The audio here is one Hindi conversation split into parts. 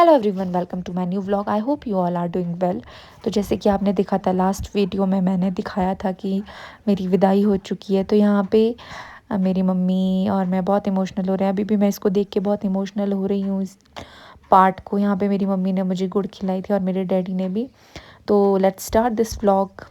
Hello everyone, welcome to my new vlog. I hope you all are doing well. तो जैसे कि आपने देखा था लास्ट वीडियो में, मैंने दिखाया था कि मेरी विदाई हो चुकी है। तो यहाँ पे मेरी मम्मी और मैं बहुत इमोशनल हो रहे हैं। अभी भी मैं इसको देख के बहुत इमोशनल हो रही हूँ, इस पार्ट को। यहाँ पे मेरी मम्मी ने मुझे गुड़ खिलाई थी और मेरे डैडी ने भी। तो लेट्स स्टार्ट दिस व्लॉग।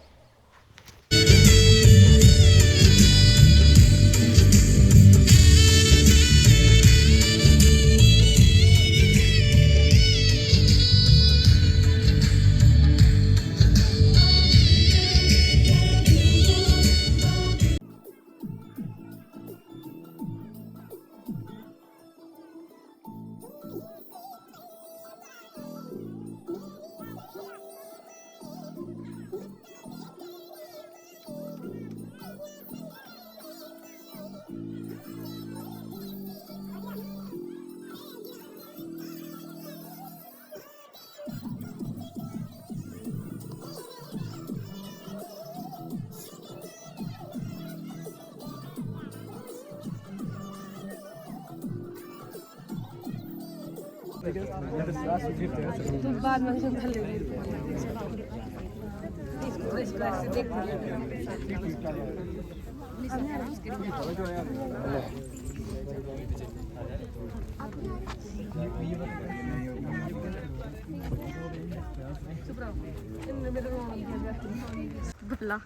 भला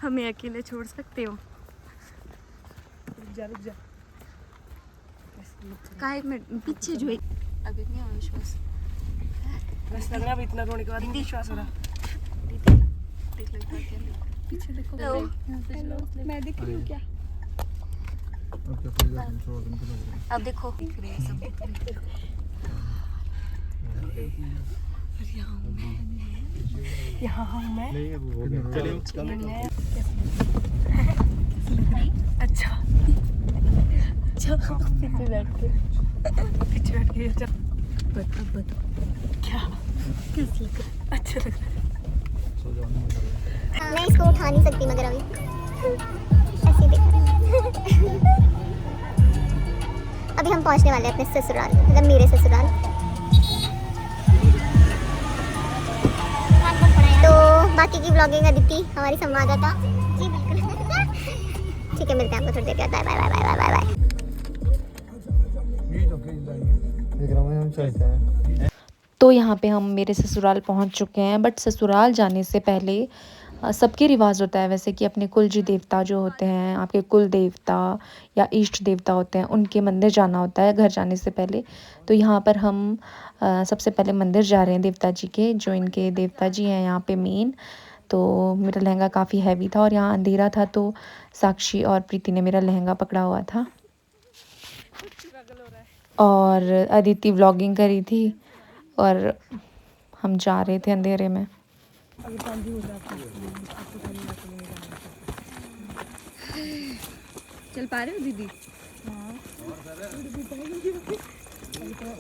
हमें अकेले छोड़ सकते हो? रुक जा। काहे में पीछे जो है अभी नहीं है विश्वास। बस लग रहा है इतना रोने के बाद विश्वास हो रहा। देख लो क्या पीछे देखो। हेलो मैं दिख रही हूँ क्या? अब देखो दिख रही है सब। यहाँ हूँ मैं। अच्छा पीछे बैठ के चल। बता क्या कैसा लग रहा? अच्छा लग रहा है। मैं इसको उठा नहीं सकती मगर अभी ऐसे देख अभी हम पहुंचने वाले हैं अपने ससुराल, मतलब मेरे ससुराल। तो बाकी की व्लॉगिंग अदिति हमारी संवाददाता। जी बिल्कुल। ठीक है, मिलते हैं आपको थोड़ी देर बाद। Bye bye bye bye bye bye. हम चलते हैं। तो यहाँ पे हम मेरे ससुराल पहुँच चुके हैं। बट ससुराल जाने से पहले सबके रिवाज होता है वैसे कि अपने कुलजी देवता जो होते हैं, आपके कुल देवता या इष्ट देवता होते हैं, उनके मंदिर जाना होता है घर जाने से पहले। तो यहाँ पर हम सबसे पहले मंदिर जा रहे हैं देवता जी के, जो इनके देवता जी हैं यहाँ पे मेन। तो मेरा लहंगा काफ़ी हैवी था और यहाँ अंधेरा था, तो साक्षी और प्रीति ने मेरा लहंगा पकड़ा हुआ था और अदिति व्लॉगिंग करी थी और हम जा रहे थे अंधेरे में। चल पा रहे हो दीदी?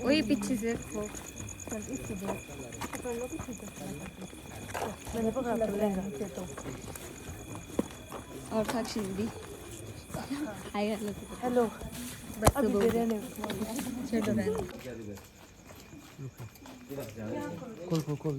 वही पीछे से वो मैंने पकड़ा लहंगा से तो। और साक्षी दीदी हाय हेलो हेलो। बस अभी तो दे रहे हैं। छोड़ो रहने। खोल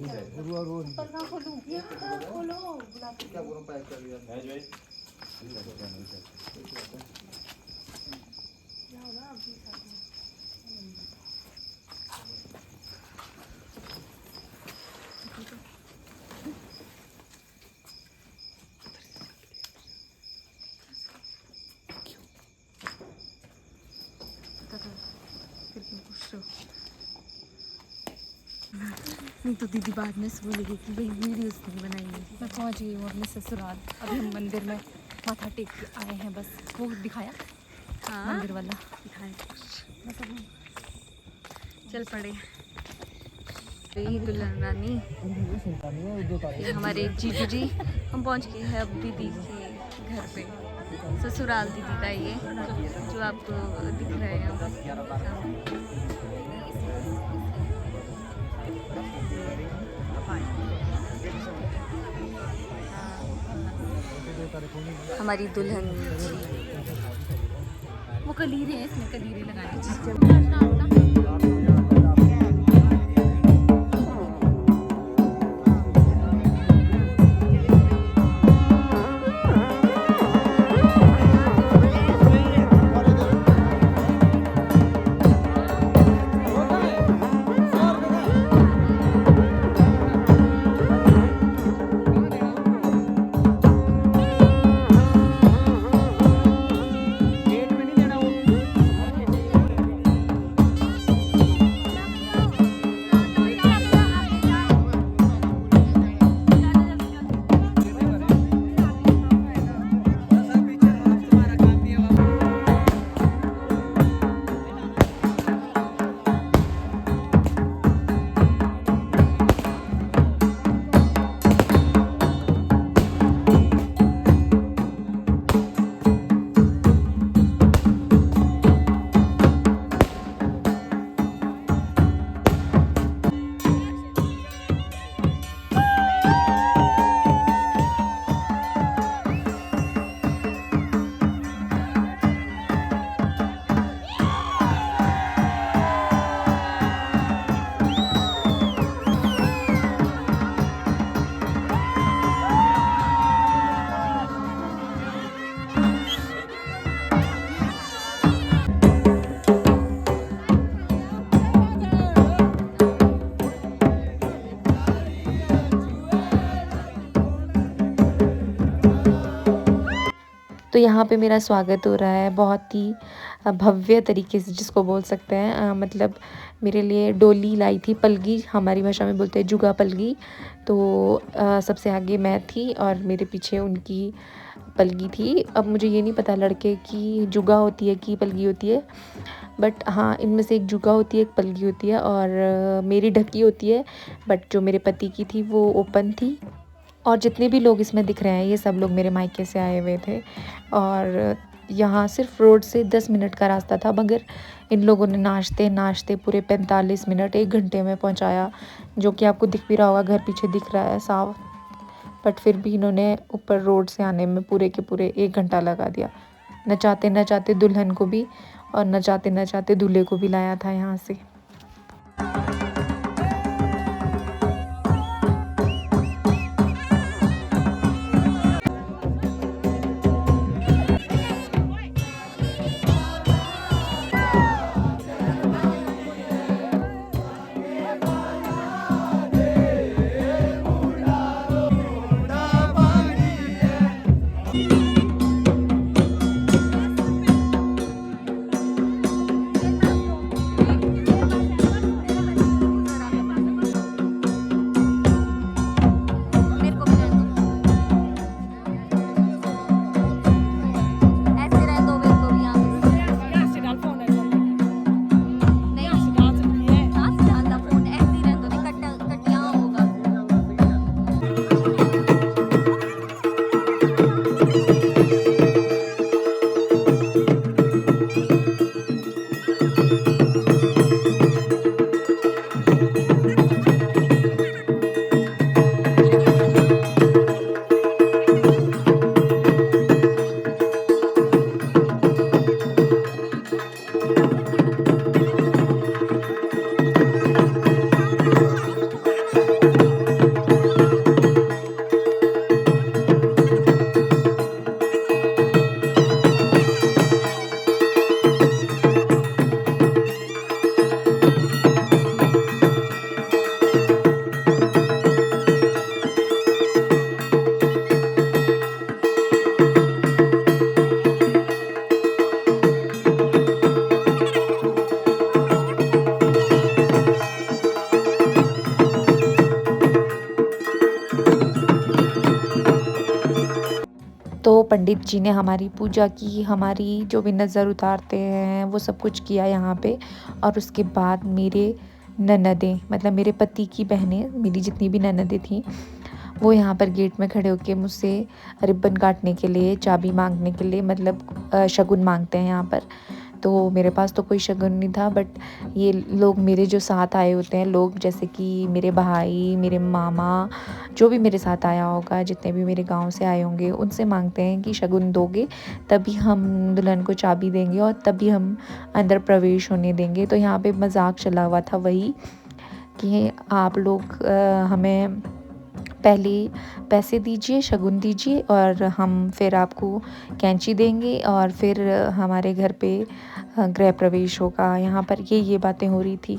नहीं तो दीदी बाद में से बोलेगी कि भाई वीडियोस नहीं बनाएंगे। मैं पहुंच गई हूँ अपने ससुराल। अभी हम मंदिर में माथा टेक के आए हैं। बस वो दिखाया। हाँ मंदिर वाला दिखाया। बस अब चल पड़े। यही दुल्हन रानी, ये हमारे जीजू जी। हम पहुंच गए हैं अब दीदी के घर पे। ससुराल दीदी का ये जो आपको दिख रहे हैं। हमारी दुल्हन जी वो कलीरे हैं, इसमें कलीरे लगाने चाहिए। तो यहाँ पे मेरा स्वागत हो रहा है बहुत ही भव्य तरीके से, जिसको बोल सकते हैं। मतलब मेरे लिए डोली लाई थी, पलगी हमारी भाषा में बोलते हैं, जुगा पलगी। तो सबसे आगे मैं थी और मेरे पीछे उनकी पलगी थी। अब मुझे ये नहीं पता लड़के की जुगा होती है कि पलगी होती है, बट हाँ इनमें से एक जुगा होती है, एक पलगी होती है। और मेरी ढकी होती है, बट जो मेरे पति की थी वो ओपन थी। और जितने भी लोग इसमें दिख रहे हैं ये सब लोग मेरे मायके से आए हुए थे। और यहाँ सिर्फ रोड से 10 मिनट का रास्ता था, मगर इन लोगों ने नाचते नाचते पूरे 45 मिनट 1 घंटे में पहुँचाया, जो कि आपको दिख भी रहा होगा, घर पीछे दिख रहा है साफ। बट फिर भी इन्होंने ऊपर रोड से आने में पूरे के पूरे 1 घंटा लगा दिया। नचाते नचाते दुल्हन को भी और नचाते नचाते दूल्हे को भी लाया था यहाँ से। तो पंडित जी ने हमारी पूजा की, हमारी जो भी नज़र उतारते हैं वो सब कुछ किया यहाँ पे। और उसके बाद मेरे ननदें, मतलब मेरे पति की बहनें, मेरी जितनी भी ननदें थीं, वो यहाँ पर गेट में खड़े होके मुझसे रिबन काटने के लिए, चाबी मांगने के लिए, मतलब शगुन मांगते हैं यहाँ पर। तो मेरे पास तो कोई शगुन नहीं था, बट ये लोग मेरे जो साथ आए होते हैं लोग, जैसे कि मेरे भाई, मेरे मामा, जो भी मेरे साथ आया होगा, जितने भी मेरे गांव से आए होंगे, उनसे मांगते हैं कि शगुन दोगे तभी हम दुल्हन को चाबी देंगे और तभी हम अंदर प्रवेश होने देंगे। तो यहाँ पे मजाक चला हुआ था वही कि आप लोग हमें पहले पैसे दीजिए, शगुन दीजिए, और हम फिर आपको कैंची देंगे और फिर हमारे घर पे गृह प्रवेश होगा। यहाँ पर ये बातें हो रही थी।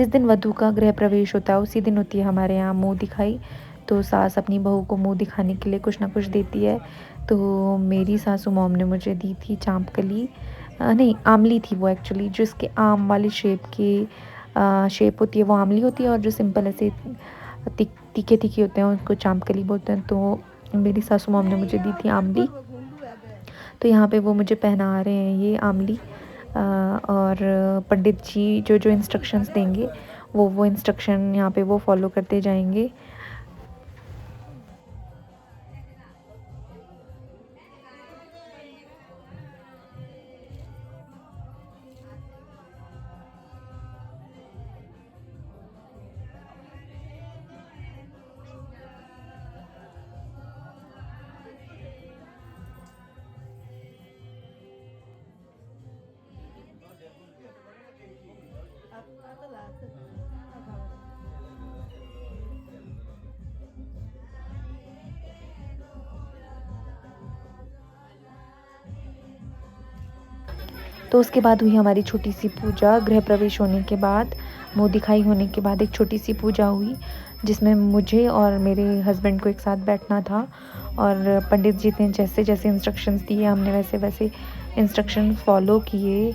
जिस दिन वधू का गृह प्रवेश होता है उसी दिन होती है हमारे यहाँ मुँह दिखाई। तो सास अपनी बहू को मुँह दिखाने के लिए कुछ ना कुछ देती है। तो मेरी सासू मॉम ने मुझे दी थी चाँपकली, नहीं आमली थी वो एक्चुअली, जो इसके आम वाली शेप की शेप होती है वो आमली होती है, और जो सिंपल ऐसे तीखे तीखे होते हैं उनको चाँपकली बोलते हैं। तो मेरी सासू मॉम ने मुझे दी थी आमली। तो यहाँ पे वो मुझे पहना रहे हैं ये आमली, और पंडित जी जो जो इंस्ट्रक्शंस देंगे वो इंस्ट्रक्शन यहाँ पे वो फॉलो करते जाएंगे। तो उसके बाद हुई हमारी छोटी सी पूजा। गृह प्रवेश होने के बाद, मुँह दिखाई होने के बाद एक छोटी सी पूजा हुई, जिसमें मुझे और मेरे हस्बैंड को एक साथ बैठना था। और पंडित जी ने जैसे जैसे इंस्ट्रक्शंस दिए हमने वैसे वैसे इंस्ट्रक्शन फॉलो किए।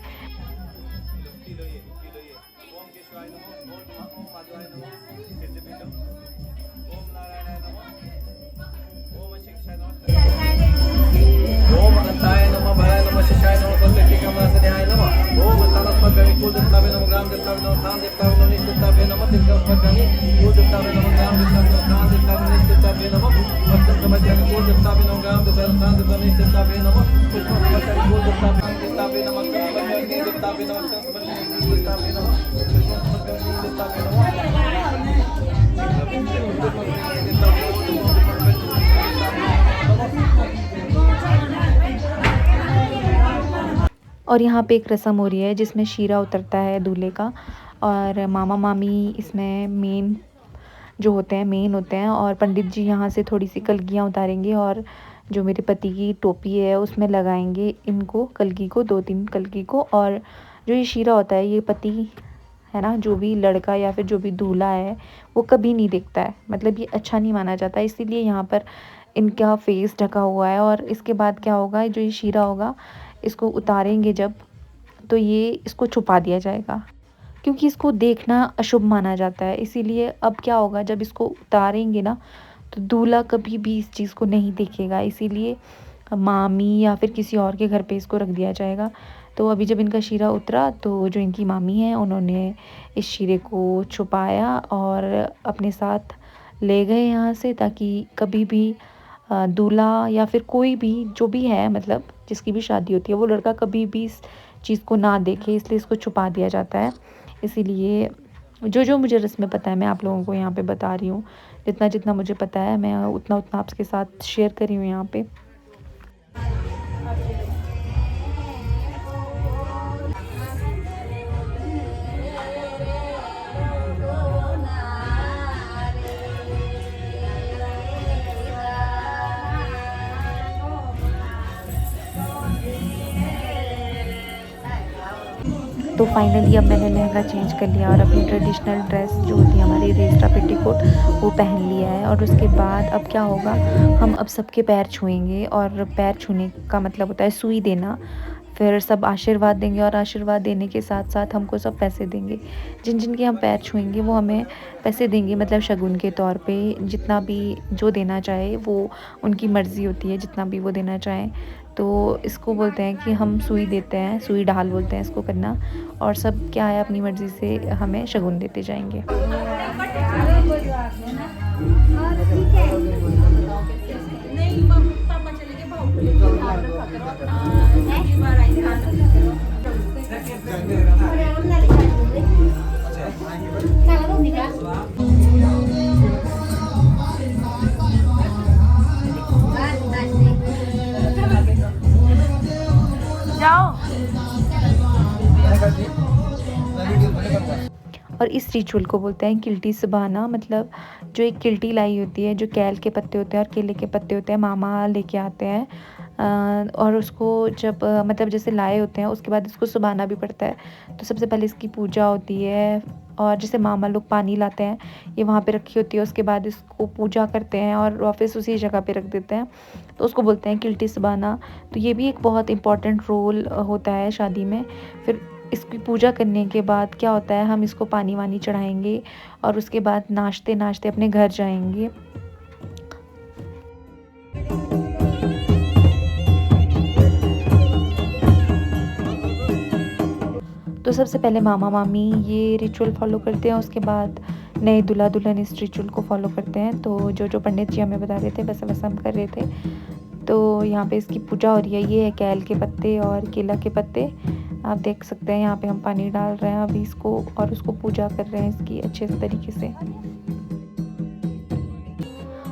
और यहाँ पे एक रस्म हो रही है जिसमें शीरा उतरता है दूल्हे का, और मामा मामी इसमें मेन जो होते हैं मेन होते हैं। और पंडित जी यहाँ से थोड़ी सी कलगियाँ उतारेंगे और जो मेरे पति की टोपी है उसमें लगाएंगे इनको कलगी को, 2-3 कलगी को। और जो ये शीरा होता है ये पति है ना, जो भी लड़का या फिर जो भी दूल्हा है वो कभी नहीं देखता है, मतलब ये अच्छा नहीं माना जाता, इसीलिए यहाँ पर इनका फेस ढका हुआ है। और इसके बाद क्या होगा, जो ये शीरा होगा इसको उतारेंगे जब, तो ये इसको छुपा दिया जाएगा, क्योंकि इसको देखना अशुभ माना जाता है। इसीलिए अब क्या होगा, जब इसको उतारेंगे ना तो दूल्हा कभी भी इस चीज़ को नहीं देखेगा, इसीलिए मामी या फिर किसी और के घर पे इसको रख दिया जाएगा। तो अभी जब इनका शीरा उतरा तो जो इनकी मामी है उन्होंने इस शीरे को छुपाया और अपने साथ ले गए यहाँ से, ताकि कभी भी दूल्हा या फिर कोई भी जो भी है, मतलब जिसकी भी शादी होती है, वो लड़का कभी भी इस चीज़ को ना देखे, इसलिए इसको छुपा दिया जाता है। इसीलिए जो जो मुझे रस्में पता है मैं आप लोगों को यहाँ पे बता रही हूँ, जितना जितना मुझे पता है मैं उतना उतना आपके साथ शेयर कर रही हूँ यहाँ पे। तो फाइनली अब मैंने लहंगा चेंज कर लिया और अपनी ट्रेडिशनल ड्रेस जो होती है हमारी रेस्टा पेटीकोट वो पहन लिया है। और उसके बाद अब क्या होगा, हम अब सबके पैर छुएंगे, और पैर छूने का मतलब होता है सुई देना। फिर सब आशीर्वाद देंगे और आशीर्वाद देने के साथ साथ हमको सब पैसे देंगे। जिन जिन के हम पैर छुएंगे वो हमें पैसे देंगे, मतलब शगुन के तौर पे जितना भी जो देना चाहे वो उनकी मर्ज़ी होती है, जितना भी वो देना चाहें। तो इसको बोलते हैं कि हम सुई देते हैं, सुई ढाल बोलते हैं इसको करना। और सब क्या है अपनी मर्ज़ी से हमें शगुन देते जाएंगे। और इस रिचुअल को बोलते हैं किल्टी सुबहाना, मतलब जो एक किल्टी लाई होती है, जो कैल के पत्ते होते हैं और केले के पत्ते होते हैं, मामा लेके आते हैं। और उसको जब मतलब जैसे लाए होते हैं उसके बाद इसको सुबहाना भी पड़ता है। तो सबसे पहले इसकी पूजा होती है, और जैसे मामा लोग पानी लाते हैं, ये वहाँ पे रखी होती है, उसके बाद इसको पूजा करते हैं और वापस उसी जगह पे रख देते हैं, तो उसको बोलते हैं किल्टी सबाना। तो ये भी एक बहुत इम्पॉर्टेंट रोल होता है शादी में। फिर इसकी पूजा करने के बाद क्या होता है, हम इसको पानी वानी चढ़ाएंगे और उसके बाद नाचते नाचते अपने घर जाएंगे। तो सबसे पहले मामा मामी ये रिचुअल फॉलो करते हैं, उसके बाद नए दूल्हा दुल्हन इस रिचुअल को फॉलो करते हैं। तो जो पंडित जी हमें बता रहे थे वैसा वैसा हम कर रहे थे। तो यहाँ पे इसकी पूजा हो रही है। ये है कैल के पत्ते और केला के पत्ते, आप देख सकते हैं। यहाँ पे हम पानी डाल रहे हैं अभी इसको और उसको पूजा कर रहे हैं इसकी अच्छे तरीके से।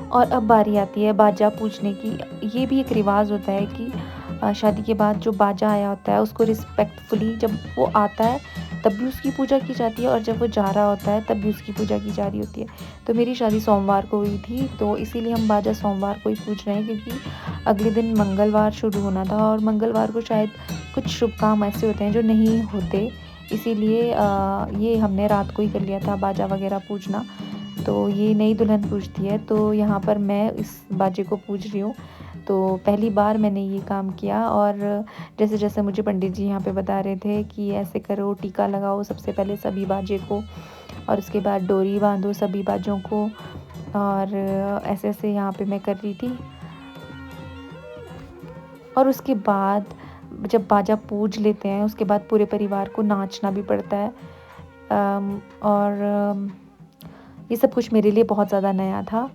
और अब बारी आती है बाजा पूजने की। ये भी एक रिवाज होता है कि शादी के बाद जो बाजा आया होता है उसको रिस्पेक्टफुली जब वो आता है तब भी उसकी पूजा की जाती है, और जब वो जा रहा होता है तब भी उसकी पूजा की जा रही होती है। तो मेरी शादी सोमवार को हुई थी, तो इसीलिए हम बाजा सोमवार को ही पूज रहे हैं, क्योंकि अगले दिन मंगलवार शुरू होना था और मंगलवार को शायद कुछ शुभ काम ऐसे होते हैं जो नहीं होते, इसीलिए ये हमने रात को ही कर लिया था बाजा वगैरह पूजना। तो ये नई दुल्हन पूजती है, तो यहाँ पर मैं इस बाजे को पूज रही हूँ। तो पहली बार मैंने ये काम किया, और जैसे जैसे मुझे पंडित जी यहाँ पे बता रहे थे कि ऐसे करो, टीका लगाओ सबसे पहले सभी बाजे को, और उसके बाद डोरी बांधो सभी बाजों को, और ऐसे ऐसे यहाँ पे मैं कर रही थी। और उसके बाद जब बाजा पूज लेते हैं उसके बाद पूरे परिवार को नाचना भी पड़ता है। और ये सब कुछ मेरे लिए बहुत ज़्यादा नया था,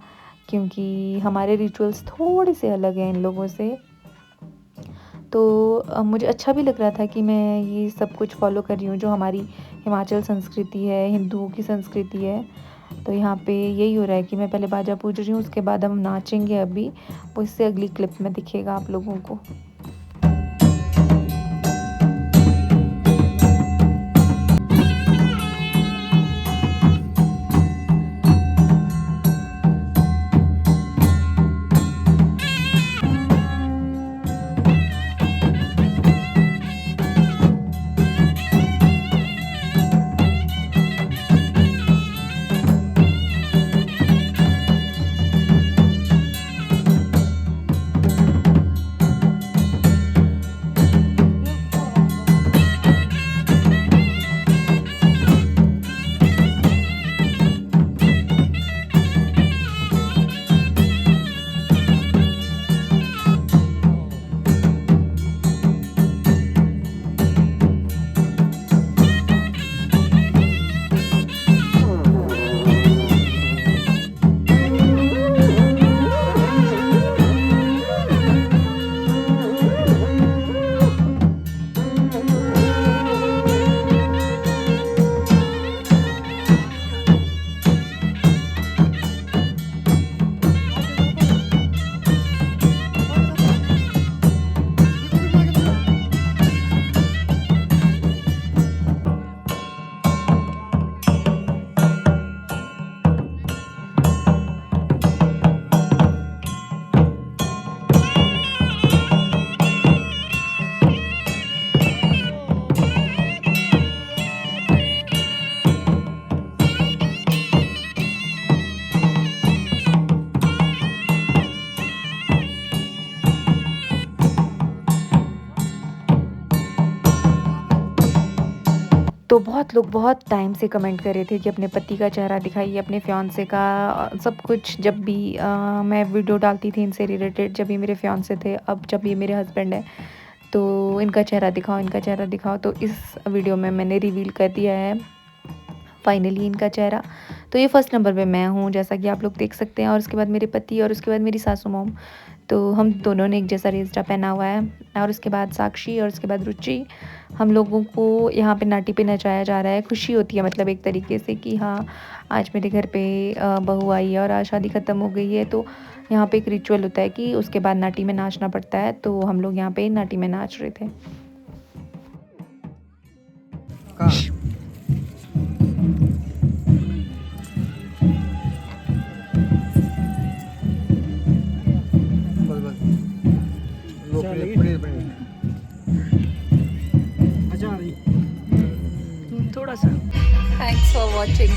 क्योंकि हमारे रिचुअल्स थोड़े से अलग हैं इन लोगों से। तो मुझे अच्छा भी लग रहा था कि मैं ये सब कुछ फॉलो कर रही हूँ जो हमारी हिमाचल संस्कृति है, हिंदुओं की संस्कृति है। तो यहाँ पे यही हो रहा है कि मैं पहले बाजा पूज रही हूँ, उसके बाद हम नाचेंगे अभी, वो इससे अगली क्लिप में दिखेगा आप लोगों को। तो बहुत लोग बहुत टाइम से कमेंट कर रहे थे कि अपने पति का चेहरा दिखाइए, अपने फियांसे का, सब कुछ। जब भी मैं वीडियो डालती थी इनसे रिलेटेड, जब ये मेरे फियांसे थे, अब जब ये मेरे हस्बैंड है, तो इनका चेहरा दिखाओ, इनका चेहरा दिखाओ। तो इस वीडियो में मैंने रिवील कर दिया है फाइनली इनका चेहरा। तो ये फर्स्ट नंबर पे मैं हूँ, जैसा कि आप लोग देख सकते हैं, और उसके बाद मेरे पति, और उसके बाद मेरी सासू मॉम। तो हम दोनों ने एक जैसा रेस्टा पहना हुआ है, और उसके बाद साक्षी, और उसके बाद रुचि। हम लोगों को यहाँ पे नाटी पे नचाया जा रहा है। खुशी होती है मतलब एक तरीके से कि हाँ, आज मेरे घर पे बहू आई है और आज शादी ख़त्म हो गई है। तो यहाँ पे एक रिचुअल होता है कि उसके बाद नाटी में नाचना पड़ता है। तो हम लोग यहाँ पे नाटी में नाच रहे थे। थोड़ा सा। Thanks for watching.